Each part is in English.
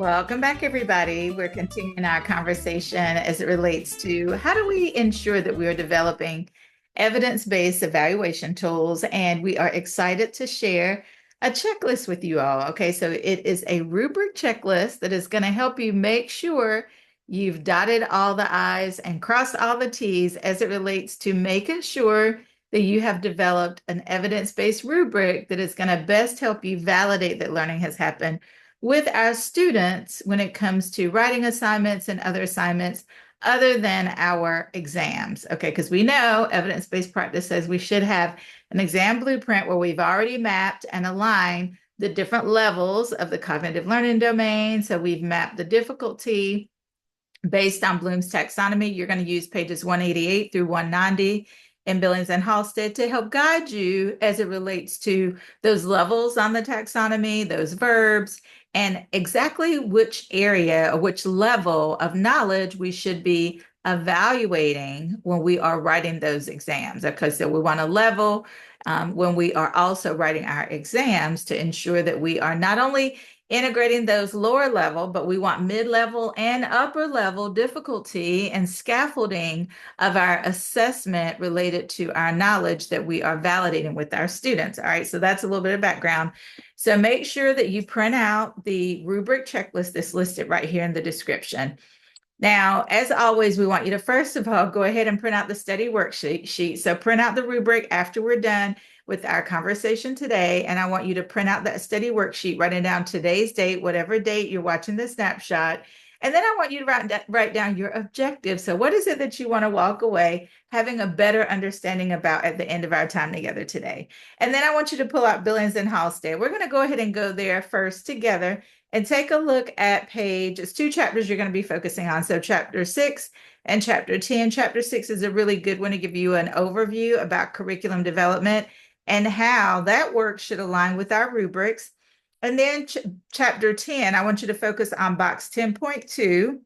Welcome back, everybody. We're continuing our conversation as it relates to how do we ensure that we are developing evidence-based evaluation tools. And we are excited to share a checklist with you all. Okay, so it is a rubric checklist that is going to help you make sure you've dotted all the I's and crossed all the T's as it relates to making sure that you have developed an evidence-based rubric that is going to best help you validate that learning has happened with our students when it comes to writing assignments and other assignments other than our exams. Okay, because we know evidence-based practice says we should have an exam blueprint where we've already mapped and aligned the different levels of the cognitive learning domain. So we've mapped the difficulty based on Bloom's taxonomy. You're going to use pages 188 through 190 in Billings and Halstead to help guide you as it relates to those levels on the taxonomy, those verbs, and exactly which area or which level of knowledge we should be evaluating when we are writing those exams. Okay, so we want to level when we are also writing our exams to ensure that we are not only integrating those lower level, but we want mid-level and upper level difficulty and scaffolding of our assessment related to our knowledge that we are validating with our students. All right, so that's a little bit of background. So make sure that you print out the rubric checklist that's listed right here in the description. Now, as always, we want you to first of all go ahead and print out the study worksheet. So print out the rubric after we're done with our conversation today. And I want you to print out that study worksheet, writing down today's date, whatever date you're watching the snapshot. And then I want you to write down your objectives. So what is it that you want to walk away having a better understanding about at the end of our time together today? And then I want you to pull out Billings and Halstead. We're going to go ahead and go there first together and take a look at it's 2 chapters you're going to be focusing on. So chapter 6 and chapter 10. Chapter 6 is a really good one to give you an overview about curriculum development and how that work should align with our rubrics. And then chapter 10, I want you to focus on box 10.2,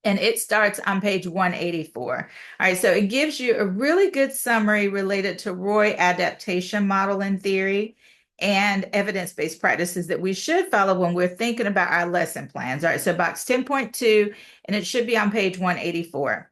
and it starts on page 184. All right, so it gives you a really good summary related to Roy adaptation model and theory and evidence-based practices that we should follow when we're thinking about our lesson plans. All right, so box 10.2, and it should be on page 184.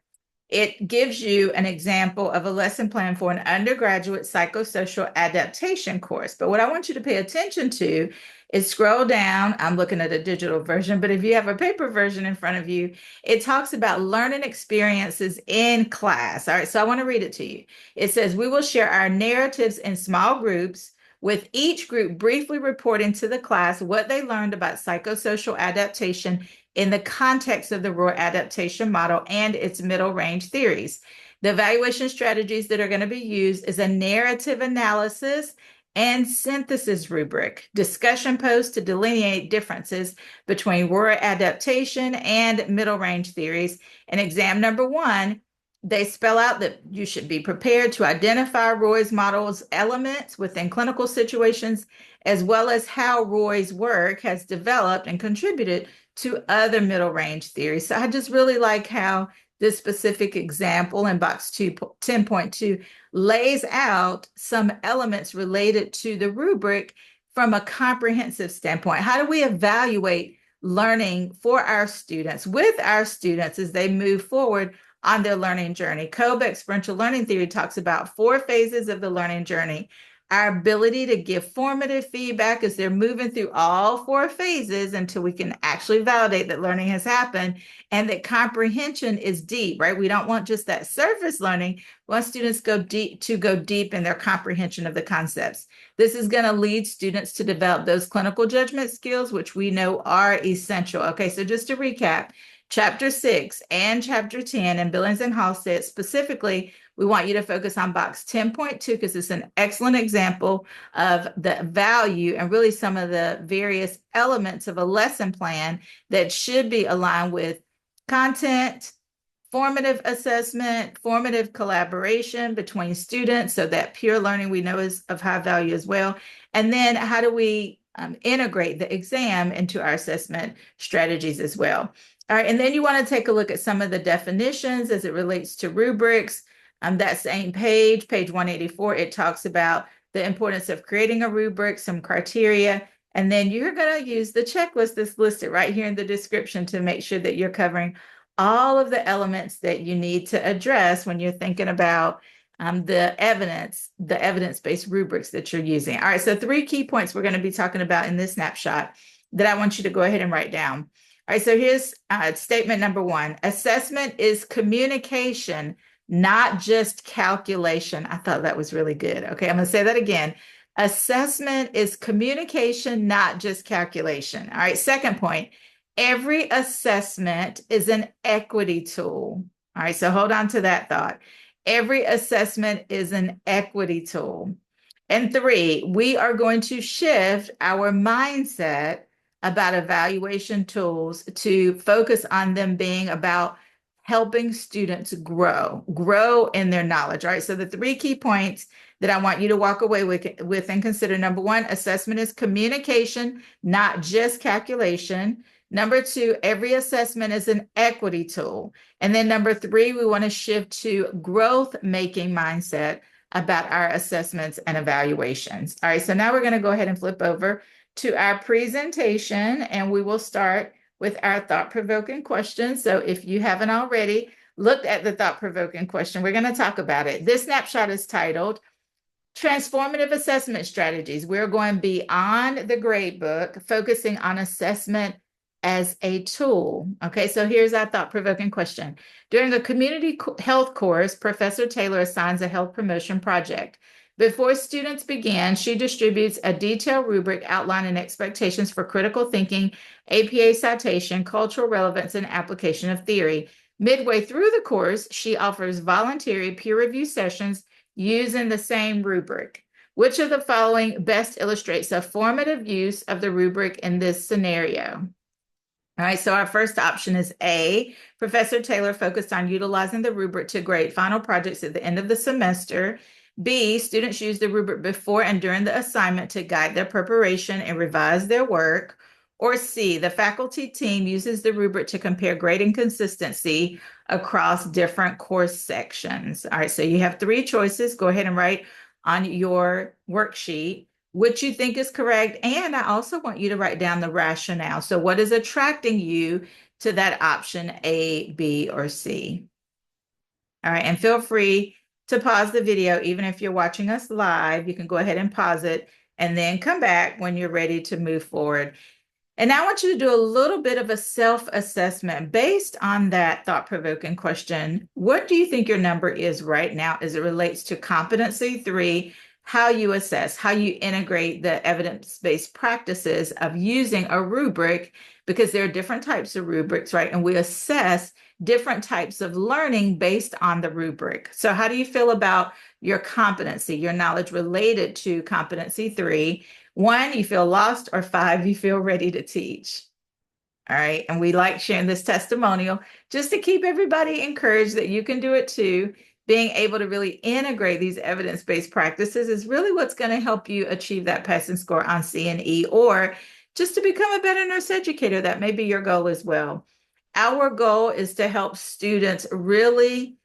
It gives you an example of a lesson plan for an undergraduate psychosocial adaptation course. But what I want you to pay attention to is scroll down. I'm looking at a digital version, but if you have a paper version in front of you, it talks about learning experiences in class. All right, so I want to read it to you. It says, we will share our narratives in small groups, with each group briefly reporting to the class what they learned about psychosocial adaptation in the context of the Roy adaptation model and its middle range theories. The evaluation strategies that are going to be used is a narrative analysis and synthesis rubric, discussion posts to delineate differences between Roy adaptation and middle range theories. And exam number 1, they spell out that you should be prepared to identify Roy's model's elements within clinical situations, as well as how Roy's work has developed and contributed to other middle range theories. So I just really like how this specific example in box 10.2 lays out some elements related to the rubric from a comprehensive standpoint. How do we evaluate learning for our students, with our students as they move forward on their learning journey? Kolbe experiential learning theory talks about 4 phases of the learning journey. Our ability to give formative feedback as they're moving through all 4 phases until we can actually validate that learning has happened and that comprehension is deep, right? We don't want just that surface learning. We want students go deep in their comprehension of the concepts. This is going to lead students to develop those clinical judgment skills, which we know are essential. Okay, so just to recap, Chapter 6 and Chapter 10 in Billings and Halstead specifically, we want you to focus on box 10.2 because it's an excellent example of the value and really some of the various elements of a lesson plan that should be aligned with content, formative assessment, formative collaboration between students, so that peer learning we know is of high value as well. And then how do we integrate the exam into our assessment strategies as well? All right, and then you want to take a look at some of the definitions as it relates to rubrics. That same page 184, it talks about the importance of creating a rubric, some criteria, And then you're going to use the checklist that's listed right here in the description to make sure that you're covering all of the elements that you need to address when you're thinking about the evidence-based rubrics that you're using. All right, so 3 key points we're going to be talking about in this snapshot that I want you to go ahead and write down. All right, so here's statement number 1. Assessment is communication, not just calculation. I thought that was really good. Okay, I'm going to say that again. Assessment is communication, not just calculation. All right, second point, every assessment is an equity tool. All right, so hold on to that thought. Every assessment is an equity tool. And 3, we are going to shift our mindset about evaluation tools to focus on them being about helping students grow in their knowledge. All right, so the 3 key points that I want you to walk away with and consider. Number 1, assessment is communication, not just calculation. Number 2, every assessment is an equity tool. And then number 3, we want to shift to growth-making mindset about our assessments and evaluations. All right, so now we're going to go ahead and flip over to our presentation, and we will start with our thought-provoking question. So if you haven't already looked at the thought-provoking question, we're going to talk about it. This snapshot is titled Transformative Assessment Strategies. We're going beyond the gradebook, focusing on assessment as a tool. Okay, so here's our thought-provoking question. During a community health course, Professor Taylor assigns a health promotion project. Before students begin, she distributes a detailed rubric outlining expectations for critical thinking, APA citation, cultural relevance, and application of theory. Midway through the course, she offers voluntary peer review sessions using the same rubric. Which of the following best illustrates a formative use of the rubric in this scenario? All right, so our first option is A. Professor Taylor focused on utilizing the rubric to grade final projects at the end of the semester. B. Students use the rubric before and during the assignment to guide their preparation and revise their work. Or C. The faculty team uses the rubric to compare grading consistency across different course sections. All right, so you have 3 choices. Go ahead and write on your worksheet which you think is correct. And I also want you to write down the rationale. So what is attracting you to that option A, B, or C? All right, and feel free to pause the video. Even if you're watching us live, you can go ahead and pause it and then come back when you're ready to move forward. And now I want you to do a little bit of a self-assessment based on that thought-provoking question. What do you think your number is right now as it relates to competency 3, how you assess, how you integrate the evidence-based practices of using a rubric, because there are different types of rubrics, right? And we assess different types of learning based on the rubric. So how do you feel about your competency, your knowledge related to competency 3? 1, you feel lost, or 5, you feel ready to teach. All right, and we like sharing this testimonial just to keep everybody encouraged that you can do it too. Being able to really integrate these evidence-based practices is really what's going to help you achieve that passing score on C&E, or just to become a better nurse educator. That may be your goal as well. Our goal is to help students really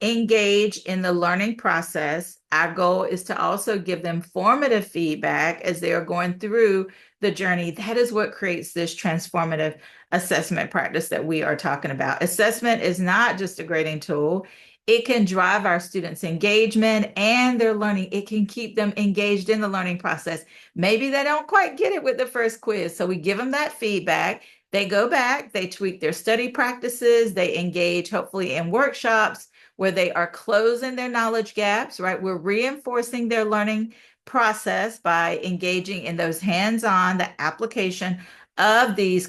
engage in the learning process. Our goal is to also give them formative feedback as they are going through the journey. That is what creates this transformative assessment practice that we are talking about. Assessment is not just a grading tool. It can drive our students' engagement and their learning. It can keep them engaged in the learning process. Maybe they don't quite get it with the first quiz, so we give them that feedback. They go back, they tweak their study practices, they engage hopefully in workshops where they are closing their knowledge gaps, right? We're reinforcing their learning process by engaging in those hands-on, the application of these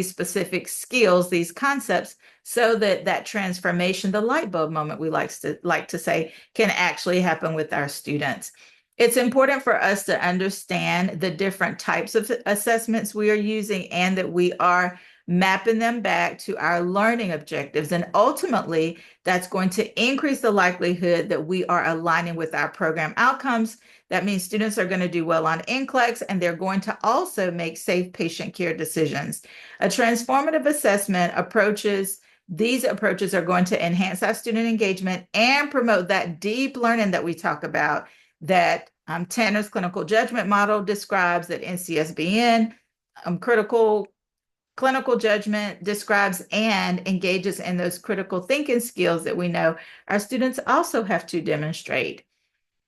specific skills, these concepts, so that that transformation, the light bulb moment we like to say, can actually happen with our students. It's important for us to understand the different types of assessments we are using and that we are mapping them back to our learning objectives. And ultimately, that's going to increase the likelihood that we are aligning with our program outcomes. That means students are going to do well on NCLEX, and they're going to also make safe patient care decisions. A transformative assessment these approaches are going to enhance our student engagement and promote that deep learning that we talk about that Tanner's clinical judgment model describes that NCSBN critical clinical judgment describes and engages in those critical thinking skills that we know our students also have to demonstrate.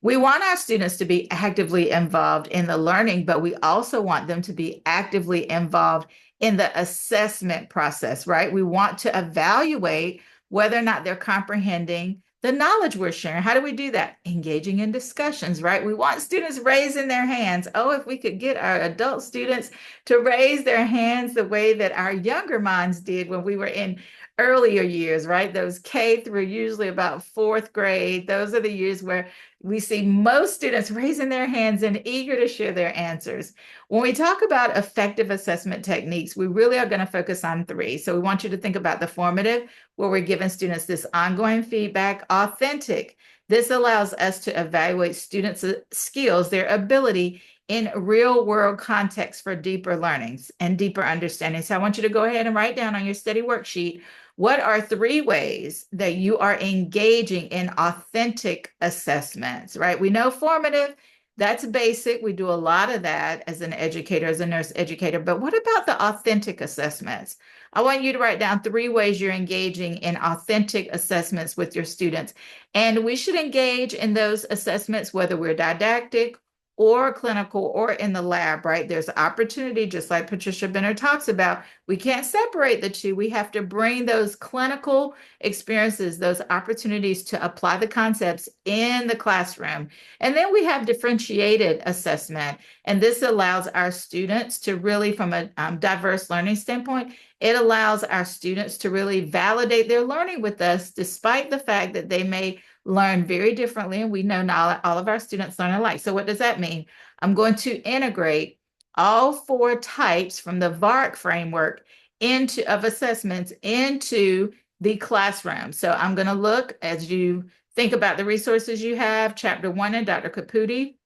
We want our students to be actively involved in the learning, but we also want them to be actively involved in the assessment process, right? We want to evaluate whether or not they're comprehending the knowledge we're sharing. How do we do that? Engaging in discussions, right? We want students raising their hands. Oh, if we could get our adult students to raise their hands the way that our younger minds did when we were in earlier years, right? Those K through usually about fourth grade. Those are the years where we see most students raising their hands and eager to share their answers. When we talk about effective assessment techniques, we really are going to focus on three. So we want you to think about the formative, where we're giving students this ongoing feedback. Authentic. This allows us to evaluate students' skills, their ability in real world context for deeper learnings and deeper understanding. So I want you to go ahead and write down on your study worksheet, what are three ways that you are engaging in authentic assessments, right? We know formative, that's basic. We do a lot of that as an educator, as a nurse educator. But what about the authentic assessments? I want you to write down three ways you're engaging in authentic assessments with your students. And we should engage in those assessments, whether we're didactic or clinical or in the lab, right? There's opportunity, just like Patricia Benner talks about. We can't separate the two. We have to bring those clinical experiences, those opportunities to apply the concepts in the classroom. And then we have differentiated assessment. And this allows our students to really, from a diverse learning standpoint, it allows our students to really validate their learning with us, despite the fact that they may learn very differently, and we know not all of our students learn alike. So what does that mean? I'm going to integrate all four types from the VARC framework of assessments into the classroom. So I'm going to look, as you think about the resources you have, Chapter 1 and Dr. Caputi,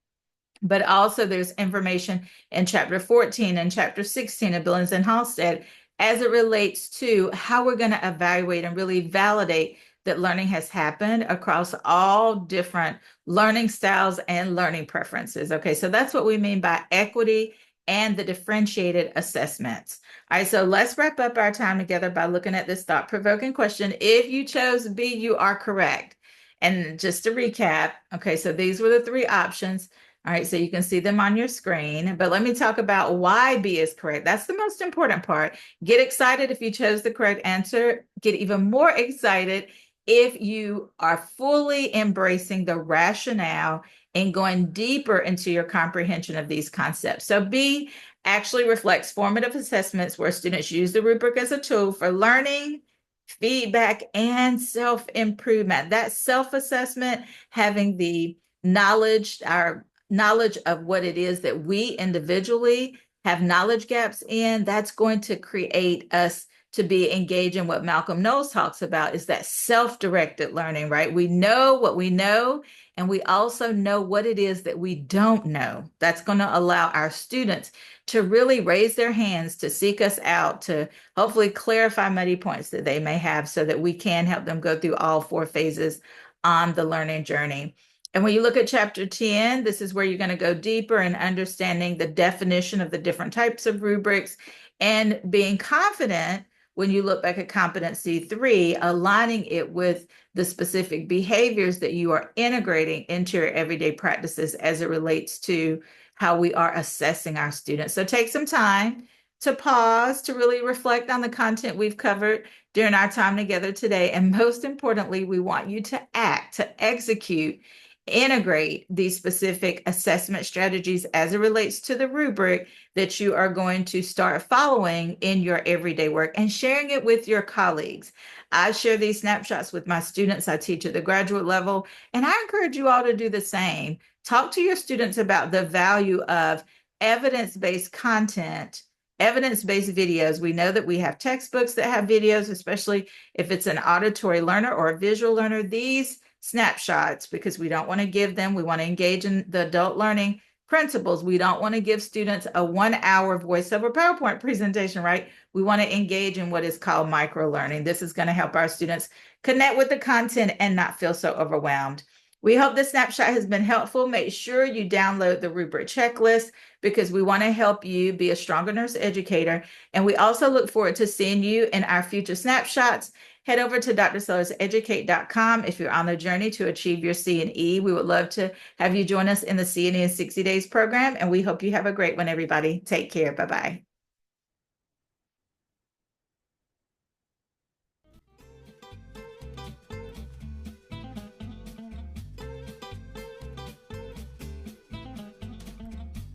but also there's information in Chapter 14 and Chapter 16 of Billings and Halstead as it relates to how we're going to evaluate and really validate that learning has happened across all different learning styles and learning preferences. Okay, so that's what we mean by equity and the differentiated assessments. All right, so let's wrap up our time together by looking at this thought-provoking question. If you chose B, you are correct. And just to recap, okay, so these were the three options. All right, so you can see them on your screen, but let me talk about why B is correct. That's the most important part. Get excited if you chose the correct answer. Get even more excited if you are fully embracing the rationale and going deeper into your comprehension of these concepts. So B actually reflects formative assessments where students use the rubric as a tool for learning, feedback, and self-improvement. That self-assessment, having the knowledge, our knowledge of what it is that we individually have knowledge gaps in, that's going to create us to be engaged in what Malcolm Knowles talks about, is that self-directed learning, right? We know what we know, and we also know what it is that we don't know. That's going to allow our students to really raise their hands, to seek us out, to hopefully clarify muddy points that they may have so that we can help them go through all four phases on the learning journey. And when you look at Chapter 10, this is where you're going to go deeper in understanding the definition of the different types of rubrics and being confident when you look back at competency 3, aligning it with the specific behaviors that you are integrating into your everyday practices as it relates to how we are assessing our students. So take some time to pause, to really reflect on the content we've covered during our time together today. And most importantly, we want you to act, to execute, integrate these specific assessment strategies as it relates to the rubric that you are going to start following in your everyday work and sharing it with your colleagues. I share these snapshots with my students. I teach at the graduate level, and I encourage you all to do the same. Talk to your students about the value of evidence-based content, evidence-based videos. We know that we have textbooks that have videos, especially if it's an auditory learner or a visual learner. These snapshots, because we don't want to give them, we want to engage in the adult learning principles. We don't want to give students a 1-hour voiceover PowerPoint presentation, right? We want to engage in what is called micro learning. This is going to help our students connect with the content and not feel so overwhelmed. We hope this snapshot has been helpful. Make sure you download the rubric checklist because we want to help you be a stronger nurse educator. And we also look forward to seeing you in our future snapshots. Head over to drsellers.educate.com if you're on the journey to achieve your C&E. We would love to have you join us in the C&E in 60 Days program. And we hope you have a great one, everybody. Take care. Bye-bye.